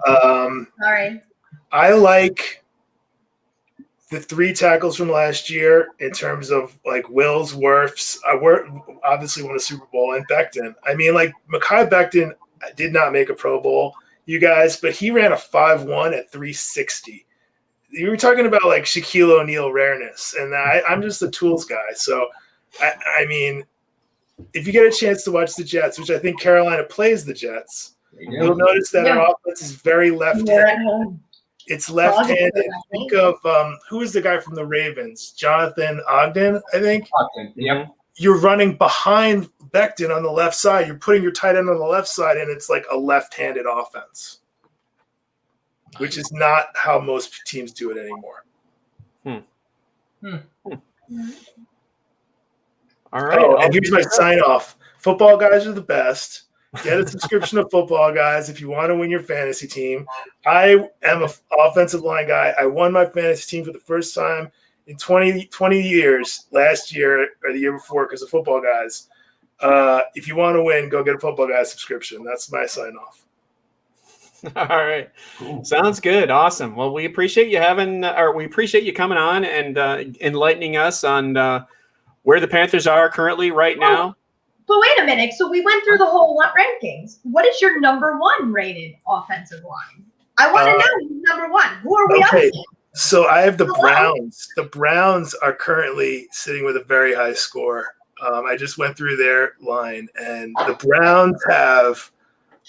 [SPEAKER 3] Sorry.
[SPEAKER 6] I like the 3 tackles from last year in terms of like Wills, Wirfs. Obviously won a Super Bowl, and Becton. I mean, like Mekhi Becton did not make a Pro Bowl, you guys, but he ran a 5.1 at 360. You were talking about like Shaquille O'Neal rareness, and I'm just a tools guy. So, I mean, if you get a chance to watch the Jets, which I think Carolina plays the Jets, you'll notice that our offense is very left-handed. It's left-handed. Think of who is the guy from the Ravens? Jonathan Ogden, I think.
[SPEAKER 5] Yep.
[SPEAKER 6] You're running behind Becton on the left side. You're putting your tight end on the left side, and it's like a left-handed offense, which is not how most teams do it anymore.
[SPEAKER 1] All right.
[SPEAKER 6] Oh, and here's my sign-off. Football guys are the best. Get a subscription to Football Guys if you want to win your fantasy team. I am an offensive line guy. I won my fantasy team for the first time in 20 years last year or the year before because of Football Guys. If you want to win, go get a Football Guys subscription. That's my sign-off.
[SPEAKER 1] All right. Cool. Sounds good. Awesome. Well, we appreciate you we appreciate you coming on and enlightening us on where the Panthers are currently right now.
[SPEAKER 3] But wait a minute. So we went through the whole rankings. What is your number 1 rated offensive line? I want to know who's number 1. Who are we up to?
[SPEAKER 6] So I have the Browns. The Browns are currently sitting with a very high score. I just went through their line, and the Browns have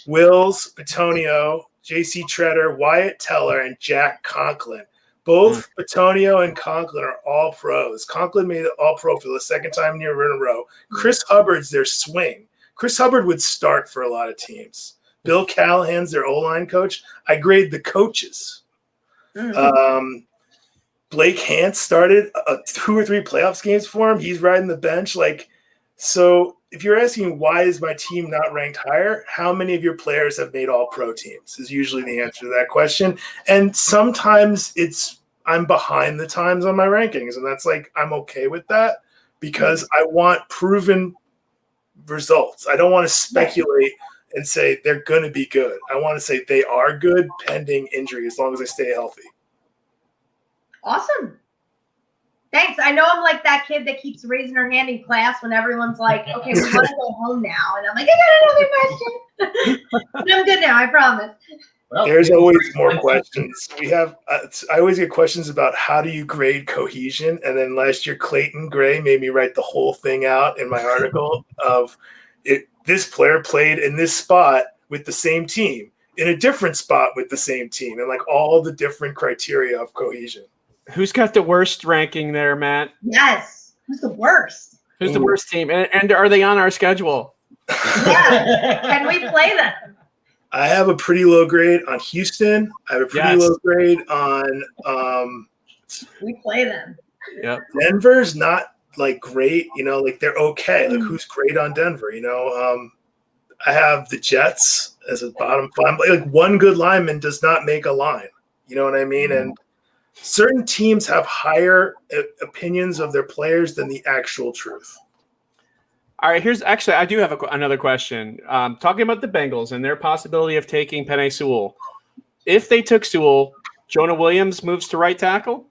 [SPEAKER 6] Wills, Bitonio, J.C. Treader, Wyatt Teller, and Jack Conklin. Both Bitonio and Conklin are all pros. Conklin made it all pro for the second time in a row. Chris Hubbard's their swing. Chris Hubbard would start for a lot of teams. Bill Callahan's their O-line coach. I grade the coaches. Blake Hance started 2 or 3 playoffs games for him. He's riding the bench. So if you're asking why is my team not ranked higher, how many of your players have made all pro teams is usually the answer to that question. And sometimes I'm behind the times on my rankings, and that's I'm okay with that because I want proven results. I don't want to speculate and say they're going to be good. I want to say they are good pending injury as long as they stay healthy.
[SPEAKER 3] Awesome. Thanks. I know I'm like that kid that keeps raising her hand in class when everyone's like, okay, we want to go home now. And I'm like, I got another question. But I'm good now, I promise.
[SPEAKER 5] Well,
[SPEAKER 6] there's always more questions. We have I always get questions about how do you grade cohesion? And then last year, Clayton Gray made me write the whole thing out in my article of this player played in this spot with the same team, in a different spot with the same team, and all the different criteria of cohesion.
[SPEAKER 1] Who's got the worst ranking there, Matt?
[SPEAKER 3] Yes. Who's the worst?
[SPEAKER 1] Who's the worst team? And are they on our schedule?
[SPEAKER 3] Yeah. Can we play them?
[SPEAKER 6] I have a pretty low grade on Houston. I have a pretty low grade on
[SPEAKER 3] we play them.
[SPEAKER 1] Yep.
[SPEAKER 6] Denver's not great, they're okay. Who's great on Denver? I have the Jets as a bottom 5. One good lineman does not make a line. You know what I mean? And certain teams have higher opinions of their players than the actual truth.
[SPEAKER 1] All right, I do have another question. Talking about the Bengals and their possibility of taking Penei Sewell. If they took Sewell, Jonah Williams moves to right tackle?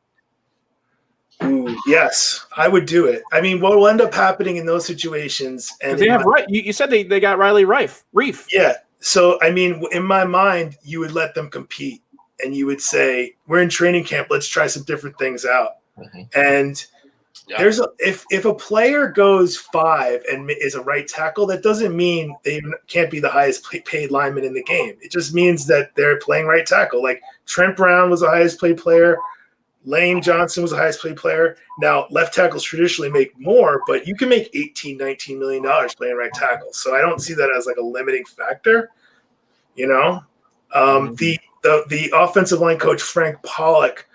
[SPEAKER 6] Ooh, yes, I would do it. I mean, what will end up happening in those situations? And
[SPEAKER 1] they have you said they got Riley Reif.
[SPEAKER 6] Yeah. So, I mean, in my mind, you would let them compete. And you would say, we're in training camp. Let's try some different things out. And if a player goes 5 and is a right tackle, that doesn't mean they can't be the highest paid lineman in the game. It just means that they're playing right tackle. Trent Brown was the highest paid player. Lane Johnson was the highest paid player. Now, left tackles traditionally make more, but you can make $18, $19 million playing right tackle. So I don't see that as a limiting factor. The offensive line coach, Frank Pollock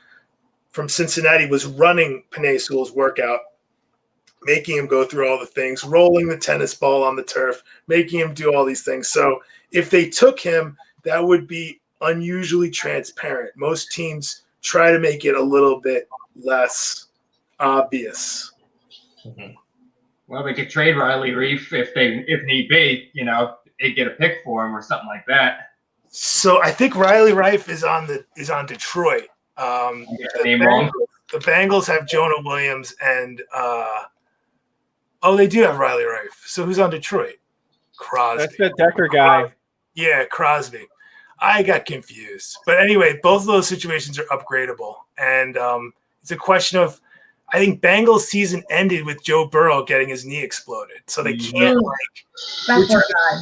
[SPEAKER 6] from Cincinnati, was running Penei Sewell's workout, making him go through all the things, rolling the tennis ball on the turf, making him do all these things. So if they took him, that would be unusually transparent. Most teams try to make it a little bit less obvious.
[SPEAKER 5] Well, they could trade Riley Reif if need be. They get a pick for him or something like that.
[SPEAKER 6] So I think Riley Rife is on Detroit. The Bengals have Jonah Williams and they do have Riley Rife. So who's on Detroit? Crosby.
[SPEAKER 1] That's the Decker guy.
[SPEAKER 6] Yeah, Crosby. I got confused. But anyway, both of those situations are upgradable. And it's a question of, I think Bengals season ended with Joe Burrow getting his knee exploded. So they can't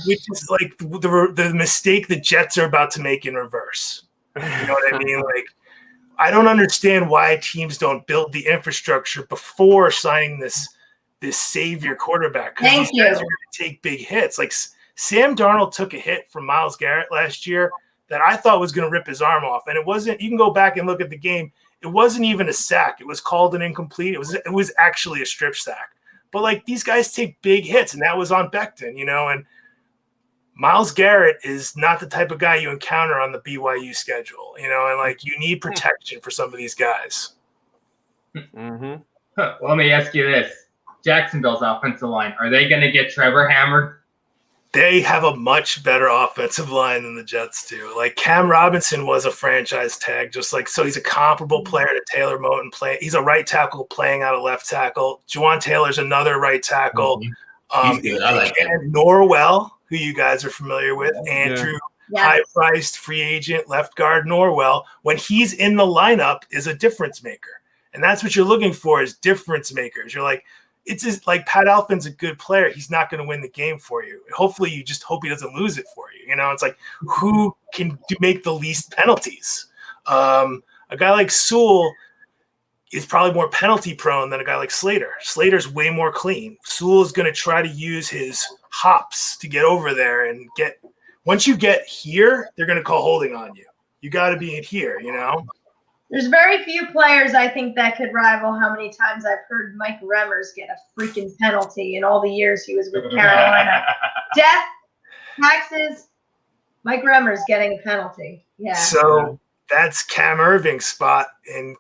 [SPEAKER 6] which is like the mistake the Jets are about to make in reverse. You know what I mean? Like, I don't understand why teams don't build the infrastructure before signing this savior quarterback. Because these guys are going to take big hits. Like Sam Darnold took a hit from Myles Garrett last year that I thought was going to rip his arm off. And it wasn't – you can go back and look at the game. It wasn't even a sack. It was called an incomplete. It was actually a strip sack. But, like, these guys take big hits, and that was on Becton, and Myles Garrett is not the type of guy you encounter on the BYU schedule, and, like, you need protection for some of these guys.
[SPEAKER 5] Mm-hmm. Well, let me ask you this. Jacksonville's offensive line, are they going to get Trevor hammered?
[SPEAKER 6] They have a much better offensive line than the Jets do. Like, Cam Robinson was a franchise tag, so he's a comparable player to Taylor Moton. He's a right tackle playing out of left tackle. Juwan Taylor's another right tackle.
[SPEAKER 4] He's good. I like him.
[SPEAKER 6] Norwell, who you guys are familiar with, Andrew, high-priced free agent left guard Norwell, when he's in the lineup, is a difference maker. And that's what you're looking for, is difference makers. You're like, it's just like Pat Elfin's a good player. He's not going to win the game for you. Hopefully, you just hope he doesn't lose it for you. It's like, who can make the least penalties? A guy like Sewell is probably more penalty prone than a guy like Slater. Slater's way more clean. Sewell is going to try to use his hops to get over there and get. Once you get here, they're going to call holding on you. You got to be in here.
[SPEAKER 3] There's very few players, I think, that could rival how many times I've heard Mike Remmers get a freaking penalty in all the years he was with Carolina. Death, taxes, Mike Remmers getting a penalty. Yeah.
[SPEAKER 6] So that's Cam Irving's spot in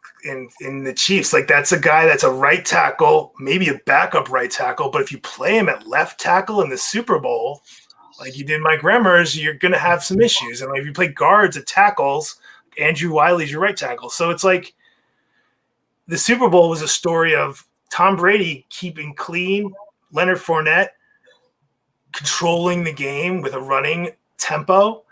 [SPEAKER 6] the Chiefs. Like, that's a guy that's a right tackle, maybe a backup right tackle, but if you play him at left tackle in the Super Bowl, like you did Mike Remmers, you're going to have some issues. And like, if you play guards at tackles, Andrew Wiley's your right tackle. So it's like the Super Bowl was a story of Tom Brady keeping clean, Leonard Fournette controlling the game with a running tempo,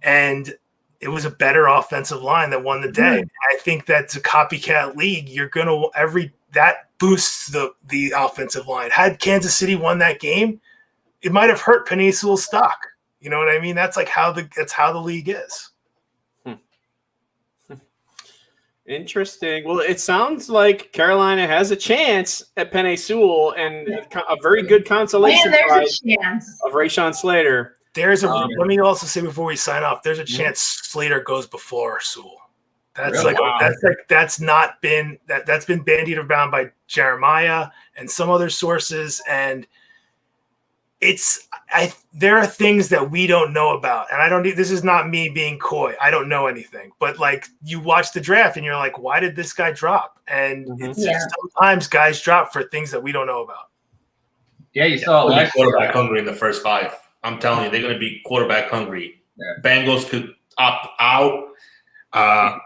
[SPEAKER 6] and it was a better offensive line that won the day. I think that's a copycat league. You're going to that boosts the offensive line. Had Kansas City won that game, it might have hurt Penei Sewell's stock. You know what I mean? That's like how the league is.
[SPEAKER 1] Interesting. Well, it sounds like Carolina has a chance at Penei Sewell and a very good consolation prize of Rashawn Slater.
[SPEAKER 6] Let me also say before we sign off, there's a chance Slater goes before Sewell. That's that's been bandied around by Jeremiah and some other sources, and there are things that we don't know about, and this is not me being coy. I don't know anything, but like, you watch the draft and you're like, why did this guy drop? And sometimes guys drop for things that we don't know about.
[SPEAKER 5] Yeah, you saw
[SPEAKER 4] quarterback hungry in the first 5. I'm telling you, they're going to be quarterback hungry. Yeah. Bengals could opt out,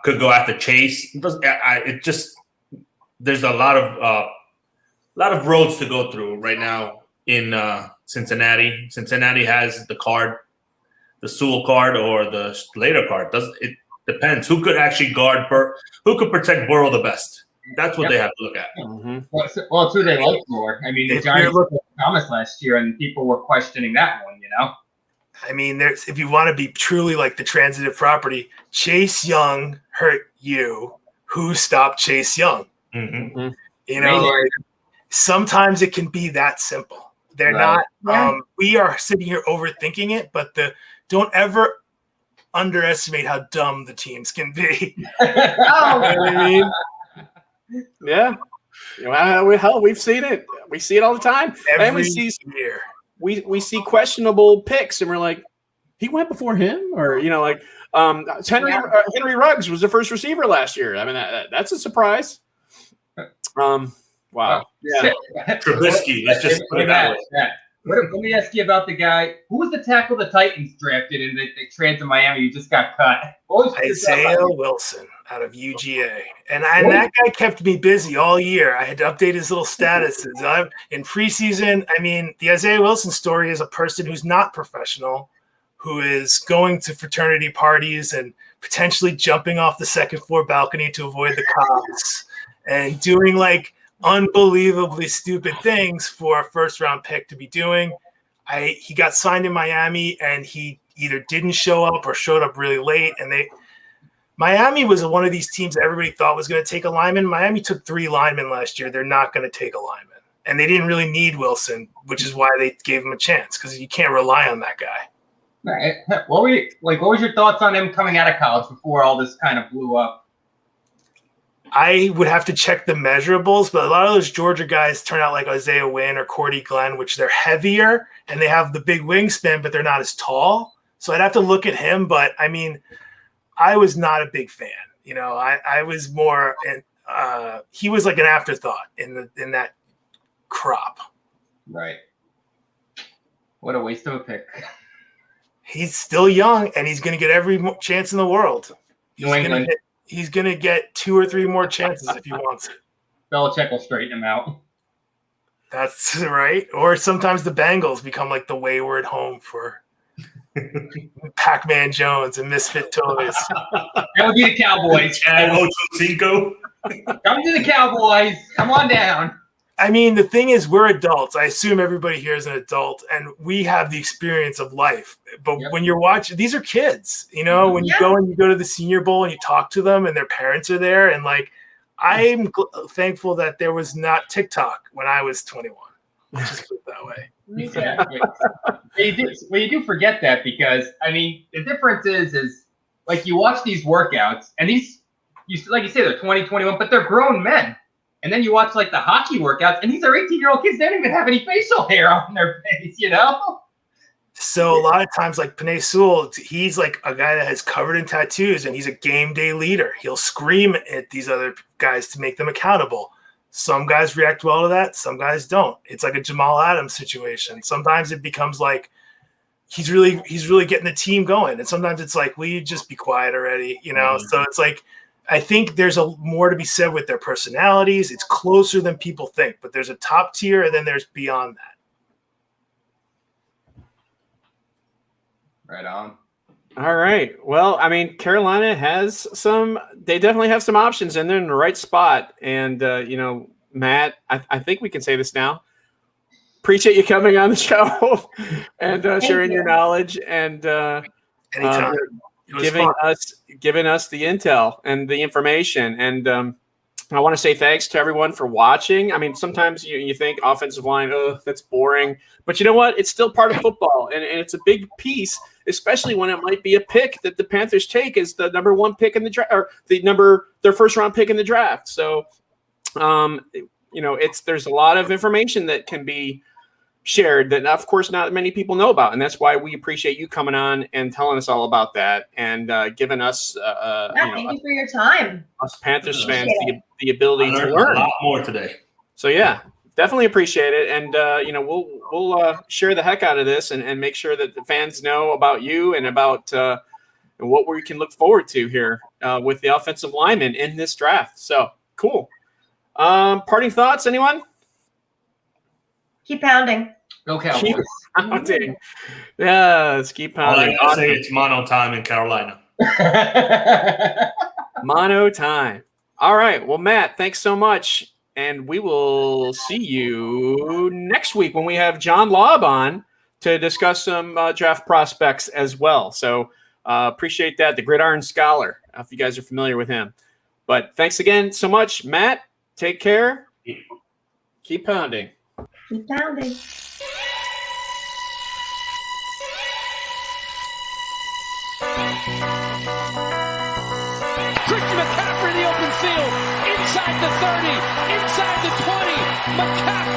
[SPEAKER 4] could go after Chase. There's a lot of roads to go through right now in Cincinnati. Cincinnati has the card, the Sewell card or the Slater card. It depends who could actually guard who could protect Burrow the best. That's what they have to look at.
[SPEAKER 5] Mm-hmm. Well, it's who they like more. I mean, the Giants looked at Thomas last year, and people were questioning that one.
[SPEAKER 6] I mean, if you want to be truly like the transitive property, Chase Young hurt you. Who stopped Chase Young? Mm-hmm. Sometimes it can be that simple. They're not. We are sitting here overthinking it, but don't ever underestimate how dumb the teams can be.
[SPEAKER 3] Oh,
[SPEAKER 1] you know what I mean? Yeah. We've seen it. We see it all the time.
[SPEAKER 6] Every year.
[SPEAKER 1] We see questionable picks, and we're like, he went before him, or Henry Ruggs was the first receiver last year. I mean, that's a surprise. Wow.
[SPEAKER 4] Yeah. Trubisky. Let's just put it that way.
[SPEAKER 5] Let me ask you about the guy. Who was the tackle the Titans drafted and they traded to Miami who just got cut?
[SPEAKER 6] Isaiah Wilson out of UGA. And that guy kept me busy all year. I had to update his little statuses. In preseason, I mean, the Isaiah Wilson story is a person who's not professional, who is going to fraternity parties and potentially jumping off the second floor balcony to avoid the cops and doing like unbelievably stupid things for a first round pick to be doing. He got signed in Miami and he either didn't show up or showed up really late. And Miami was one of these teams that everybody thought was going to take a lineman. Miami took 3 linemen last year. They're not going to take a lineman. And they didn't really need Wilson, which is why they gave him a chance, because you can't rely on that guy.
[SPEAKER 5] Right. What was your thoughts on him coming out of college before all this kind of blew up?
[SPEAKER 6] I would have to check the measurables, but a lot of those Georgia guys turn out like Isaiah Wynn or Cordy Glenn, which they're heavier and they have the big wingspan, but they're not as tall. So I'd have to look at him. But I mean, I was not a big fan. You know, I was more, he was like an afterthought in that crop. Right.
[SPEAKER 5] What a waste of a pick.
[SPEAKER 6] He's still young and he's going to get every chance in the world. He's going to get 2 or 3 more chances if he wants it.
[SPEAKER 5] Belichick will straighten him out.
[SPEAKER 6] That's right. Or sometimes the Bengals become like the wayward home for Pac-Man Jones and Misfit Toys.
[SPEAKER 5] That would be the Cowboys.
[SPEAKER 4] And Ocho Cinco.
[SPEAKER 5] Come to the Cowboys. Come on down.
[SPEAKER 6] I mean, the thing is, we're adults. I assume everybody here is an adult, and we have the experience of life. But when you're watching, these are kids, you know, when you go to the Senior Bowl and you talk to them and their parents are there. And like, I'm thankful that there was not TikTok when I was 21. Let's just put it that way.
[SPEAKER 5] Exactly. You do forget that, because, I mean, the difference is like you watch these workouts and like you say, they're 20, 21, but they're grown men. And then you watch like the hockey workouts, and these are 18-year-old kids. They don't even have any facial hair on their face, you know?
[SPEAKER 6] So a lot of times, like Penei Sewell, he's like a guy that has covered in tattoos, and he's a game day leader. He'll scream at these other guys to make them accountable. Some guys react well to that. Some guys don't. It's like a Jamal Adams situation. Sometimes it becomes like he's really getting the team going. And sometimes it's like, will you just be quiet already? You know? Mm-hmm. So it's like, I think there's more to be said with their personalities. It's closer than people think, but there's a top tier and then there's beyond that.
[SPEAKER 5] Right on.
[SPEAKER 1] All right. Well, I mean, Carolina has they definitely have some options and they're in the right spot. And, you know, Matt, I think we can say this now. Appreciate you coming on the show and sharing your knowledge and
[SPEAKER 6] anytime.
[SPEAKER 1] Giving us the intel and the information. And I want to say thanks to everyone for watching. I mean, sometimes you think offensive line, oh, that's boring. But you know what? It's still part of football, and it's a big piece, especially when it might be a pick that the Panthers take as the number 1 pick in the draft, or their first round pick in the draft. So, you know, there's a lot of information that can be shared that, of course, not many people know about, and that's why we appreciate you coming on and telling us all about that and giving us
[SPEAKER 3] thank you for your time,
[SPEAKER 1] us Panthers fans, the ability to learn
[SPEAKER 4] a lot more today.
[SPEAKER 1] So yeah, definitely appreciate it, and you know, we'll share the heck out of this and make sure that the fans know about you and about what we can look forward to here with the offensive linemen in this draft. So cool. Parting thoughts, anyone?
[SPEAKER 3] Keep pounding.
[SPEAKER 5] Go Cowboys.
[SPEAKER 1] Keep pounding. Yes, keep pounding.
[SPEAKER 4] All I say it's mono time in Carolina.
[SPEAKER 1] Mono time. All right. Well, Matt, thanks so much. And we will see you next week when we have John Lobb on to discuss some draft prospects as well. So appreciate that. The Gridiron Scholar, if you guys are familiar with him. But thanks again so much, Matt. Take care. Keep pounding.
[SPEAKER 3] Keep pounding.
[SPEAKER 2] Christian McCaffrey in the open field, inside the 30, inside the 20. McCaffrey